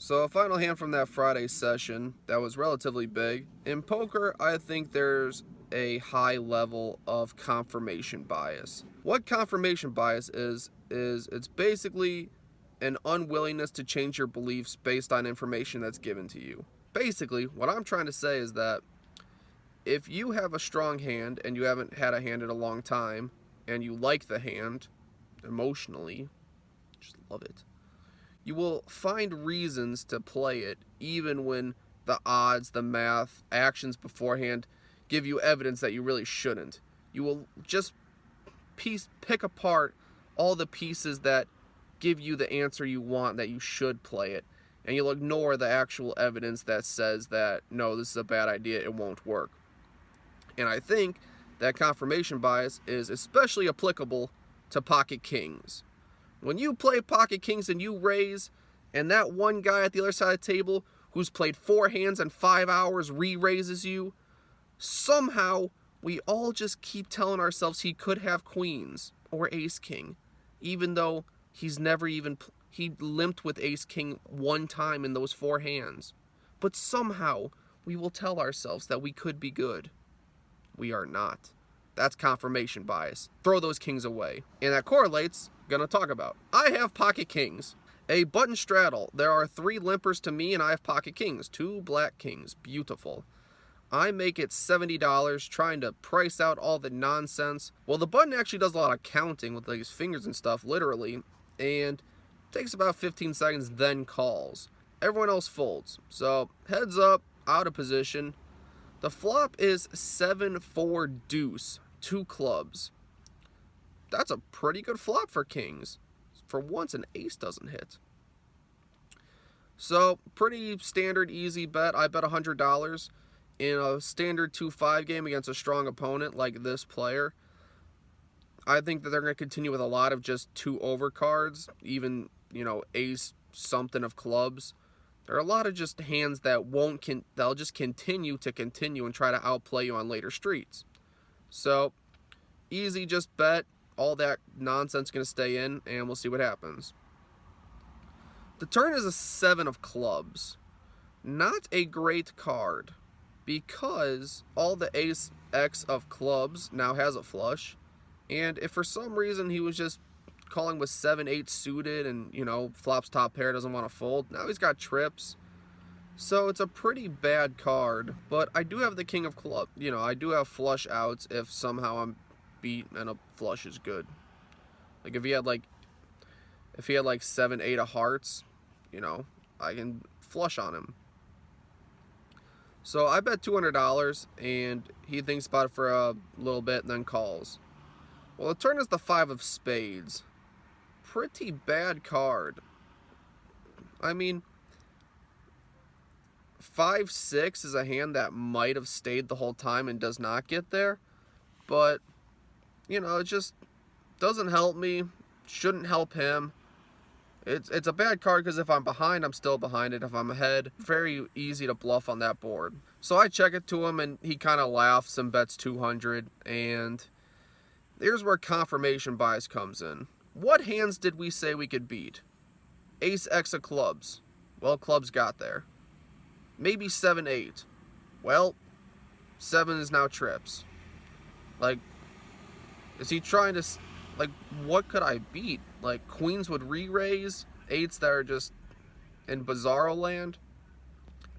So a final hand from that Friday session that was relatively big. In poker, I think there's a high level of confirmation bias. What confirmation bias is it's basically an unwillingness to change your beliefs based on information that's given to you. Basically, what I'm trying to say is that if you have a strong hand and you haven't had a hand in a long time and you like the hand emotionally, just love it, you will find reasons to play it even when the odds, the math, actions beforehand give you evidence that you really shouldn't. You will just pick apart all the pieces that give you the answer you want, that you should play it, and you'll ignore the actual evidence that says that, no, this is a bad idea, it won't work. And I think that confirmation bias is especially applicable to pocket kings. When you play pocket kings and you raise, and that one guy at the other side of the table who's played 4 hands in 5 hours re-raises you, somehow we all just keep telling ourselves he could have queens or ace king, even though he's never even, he limped with ace king one time in those 4 hands. But somehow we will tell ourselves that we could be good. We are not. That's confirmation bias. Throw those kings away. And that correlates, gonna talk about. I have pocket kings. A button straddle. There are 3 limpers to me and I have pocket kings. 2 black kings. Beautiful. I make it $70 trying to price out all the nonsense. Well, the button actually does a lot of counting with his fingers and stuff, literally, and takes about 15 seconds, then calls. Everyone else folds. So, heads up, out of position. The flop is 7-4 deuce, 2 clubs. That's a pretty good flop for kings. For once, an ace doesn't hit. So, pretty standard, easy bet. I bet $100 in a standard 2-5 game against a strong opponent like this player. I think that they're going to continue with a lot of just 2 overcards, even, ace something of clubs. There are a lot of just hands that they'll just continue and try to outplay you on later streets. So, easy, just bet. All that nonsense going to stay in, and we'll see what happens. The turn is a 7 of clubs. Not a great card, because all the ace X of clubs now has a flush, and if for some reason he was just calling with 7-8 suited and, flops top pair, doesn't want to fold, now he's got trips. So it's a pretty bad card, but I do have the king of clubs. I do have flush outs if somehow I'm beat and a flush is good. Like if he had 7-8 of hearts, I can flush on him. So I bet $200 and he thinks about it for a little bit and then calls. Well, the turn is the 5 of spades. Pretty bad card. I mean, 5-6 is a hand that might have stayed the whole time and does not get there, but it just doesn't help me, shouldn't help him. It's a bad card because if I'm behind, I'm still behind it. If I'm ahead, very easy to bluff on that board. So I check it to him and he kind of laughs and bets 200, and here's where confirmation bias comes in. What hands did we say we could beat? Ace X of clubs. Well, clubs got there. Maybe 7-8. Well, 7 is now trips. Is he trying to, what could I beat? Queens would re-raise, 8s that are just in bizarro land.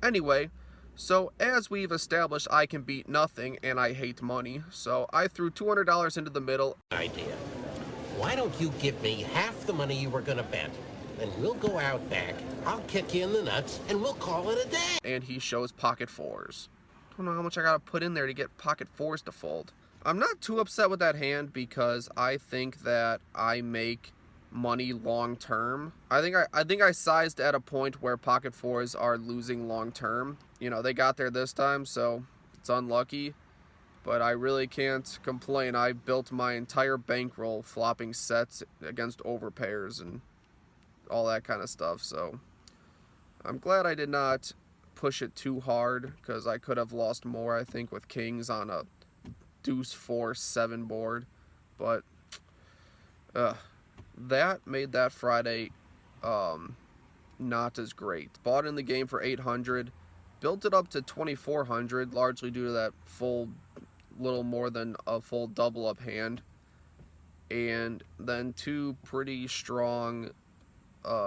Anyway, so as we've established, I can beat nothing and I hate money. So I threw $200 into the middle. Idea. Why don't you give me half the money you were gonna bet? Then we'll go out back, I'll kick you in the nuts, and we'll call it a day. And he shows pocket 4s. Don't know how much I gotta put in there to get pocket 4s to fold. I'm not too upset with that hand because I think that I make money long term. I think I sized at a point where pocket 4s are losing long term. They got there this time, so it's unlucky, but I really can't complain. I built my entire bankroll flopping sets against overpairs and all that kind of stuff, so I'm glad I did not push it too hard because I could have lost more, I think, with kings on a deuce 4-7 board, but that made that Friday not as great. Bought in the game for 800, built it up to 2400, largely due to that little more than a full double up hand, and then two pretty strong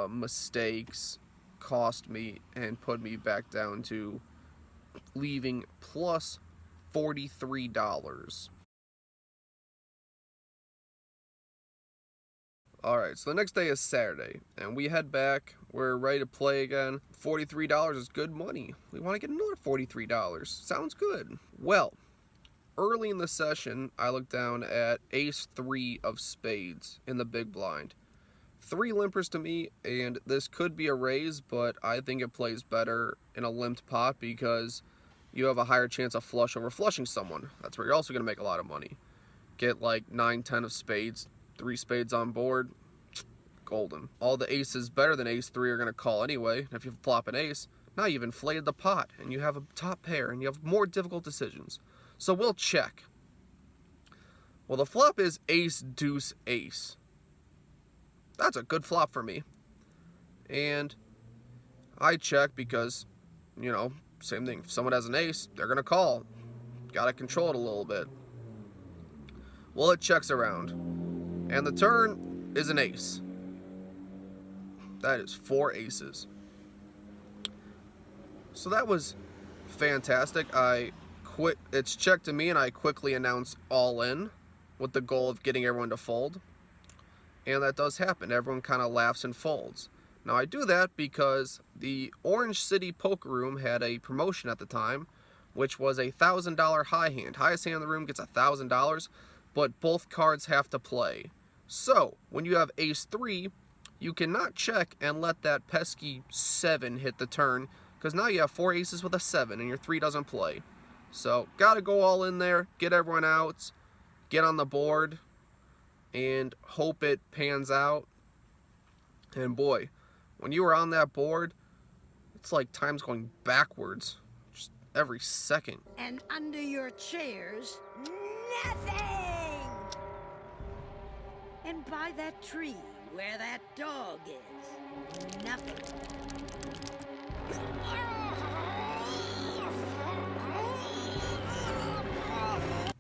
mistakes cost me and put me back down to leaving plus $43. Alright, so the next day is Saturday, and we head back. We're ready to play again. $43 is good money. We want to get another $43. Sounds good. Well, early in the session, I look down at ace 3 of spades in the big blind. 3 limpers to me, and this could be a raise, but I think it plays better in a limped pot because you have a higher chance of flush over flushing someone. That's where you're also going to make a lot of money. Get like 9, 10 of spades, 3 spades on board, golden. All the aces better than ace 3 are going to call anyway. If you flop an ace, now you've inflated the pot, and you have a top pair, and you have more difficult decisions. So we'll check. Well, the flop is ace, deuce, ace. That's a good flop for me. And I check because, you know, same thing. If someone has an ace, they're going to call. Got to control it a little bit. Well, it checks around. And the turn is an ace. That is 4 aces. So that was fantastic. It's checked to me, and I quickly announce all in with the goal of getting everyone to fold. And that does happen. Everyone kind of laughs and folds. Now, I do that because the Orange City Poker Room had a promotion at the time, which was a $1,000 high hand. Highest hand in the room gets $1,000, but both cards have to play. So, when you have ace 3, you cannot check and let that pesky 7 hit the turn, because now you have 4 aces with a 7, and your 3 doesn't play. So, gotta go all in there, get everyone out, get on the board, and hope it pans out. And boy, when you were on that board, it's like time's going backwards just every second. And under your chairs, nothing! And by that tree where that dog is, nothing.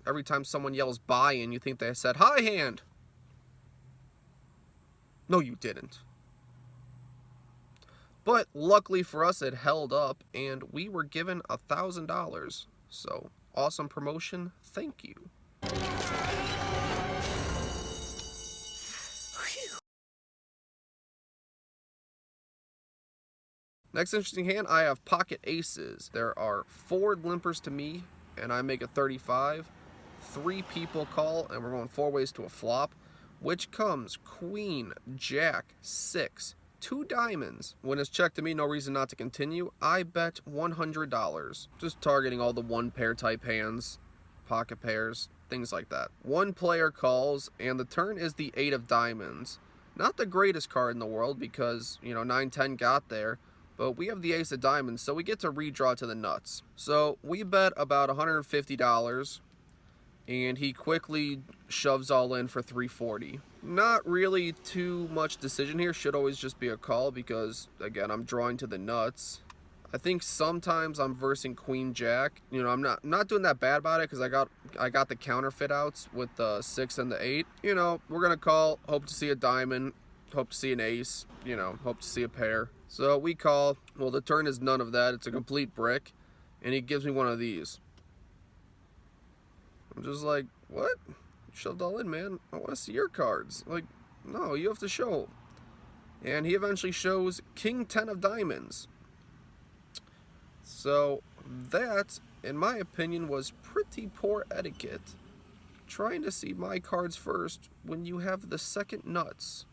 Every time someone yells buy-in, you think they said high hand. No, you didn't. But luckily for us, it held up, and we were given $1,000. So, awesome promotion. Thank you. Next interesting hand, I have pocket aces. There are 4 limpers to me, and I make a 35. 3 people call, and we're going 4 ways to a flop, which comes queen, jack, 6, 2 diamonds. When it's checked to me, no reason not to continue. I bet $100. Just targeting all the 1 pair type hands, pocket pairs, things like that. 1 player calls, and the turn is the 8 of diamonds. Not the greatest card in the world because, you know, 9-10 got there. But we have the ace of diamonds, so we get to redraw to the nuts. So we bet about $150, and he quickly shoves all in for $340. Not really too much decision here. Should always just be a call because, again, I'm drawing to the nuts. I think sometimes I'm versing queen jack. You know, I'm not doing that bad about it because I got the counterfeit outs with the 6 and the 8. You know, we're gonna call. Hope to see a diamond. Hope to see an ace. You know, hope to see a pair. So we call. Well, the turn is none of that. It's a complete brick. And he gives me one of these. I'm just like, what? You shoved all in, man. I want to see your cards. Like, no, you have to show. And he eventually shows king 10 of diamonds. So that, in my opinion, was pretty poor etiquette. Trying to see my cards first when you have the second nuts.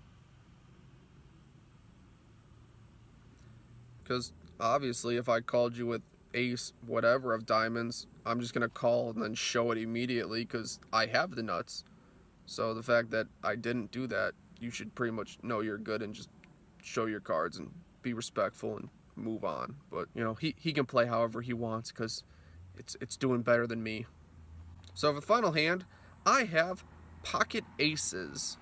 Because obviously if I called you with ace whatever of diamonds, I'm just going to call and then show it immediately because I have the nuts. So the fact that I didn't do that, you should pretty much know you're good and just show your cards and be respectful and move on. But, you know, he can play however he wants because it's doing better than me. So for the final hand, I have pocket aces.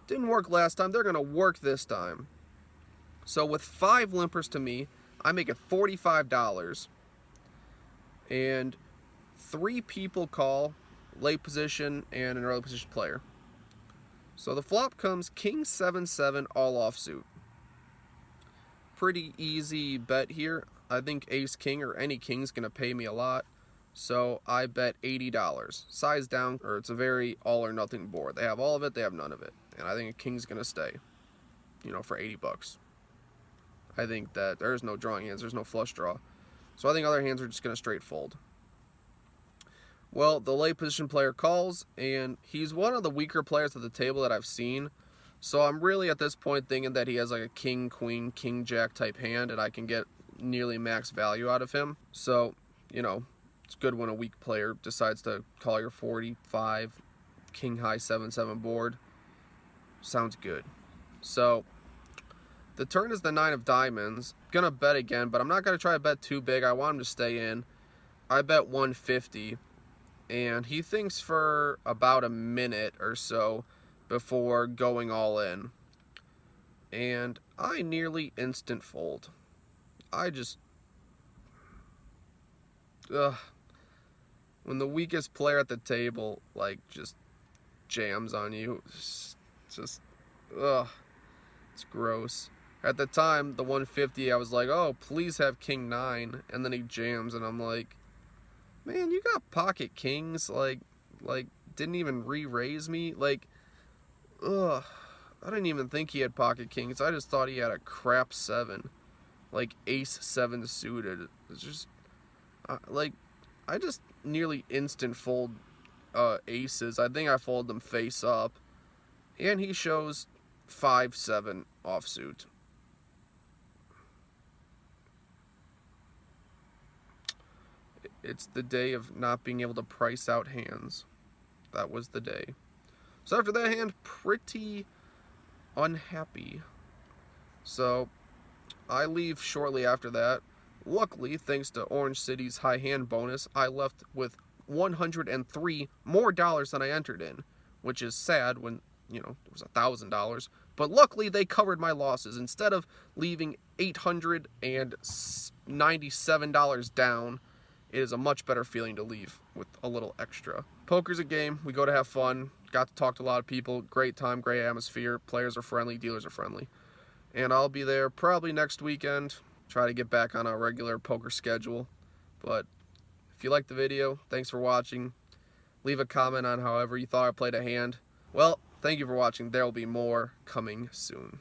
Didn't work last time. They're going to work this time. So with 5 limpers to me, I make it $45. And 3 people call, late position and an early position player. So the flop comes King 7-7 all offsuit. Pretty easy bet here. I think Ace King or any King's gonna pay me a lot. So I bet $80. Size down, or it's a very all or nothing board. They have all of it, they have none of it. And I think a King's gonna stay, for 80 bucks. I think that there's no drawing hands, there's no flush draw. So I think other hands are just gonna straight fold. Well, the late position player calls, and he's one of the weaker players at the table that I've seen. So I'm really at this point thinking that he has like a king, queen, king, jack type hand, and I can get nearly max value out of him. So, it's good when a weak player decides to call your 45 king high 7-7 board. Sounds good. So the turn is the 9 of diamonds. Gonna bet again, but I'm not gonna try to bet too big. I want him to stay in. I bet 150, and he thinks for about a minute or so before going all in. And I nearly instant fold. When the weakest player at the table just jams on you, it's gross. At the time, the 150, I was like, oh, please have king 9, and then he jams, and I'm like, man, you got pocket kings, didn't even re-raise me, I didn't even think he had pocket kings. I just thought he had a crap 7, ace 7 suited. It's just, I just nearly instant fold aces. I think I fold them face up, and he shows 5-7 offsuit. It's the day of not being able to price out hands. That was the day. So after that hand, pretty unhappy. So I leave shortly after that. Luckily, thanks to Orange City's high hand bonus, I left with $103 more than I entered in, which is sad when, it was $1,000. But luckily, they covered my losses. Instead of leaving $897 down, it is a much better feeling to leave with a little extra. Poker's a game. We go to have fun. Got to talk to a lot of people. Great time, great atmosphere. Players are friendly, dealers are friendly. And I'll be there probably next weekend. Try to get back on a regular poker schedule. But if you liked the video, thanks for watching. Leave a comment on however you thought I played a hand. Well, thank you for watching. There will be more coming soon.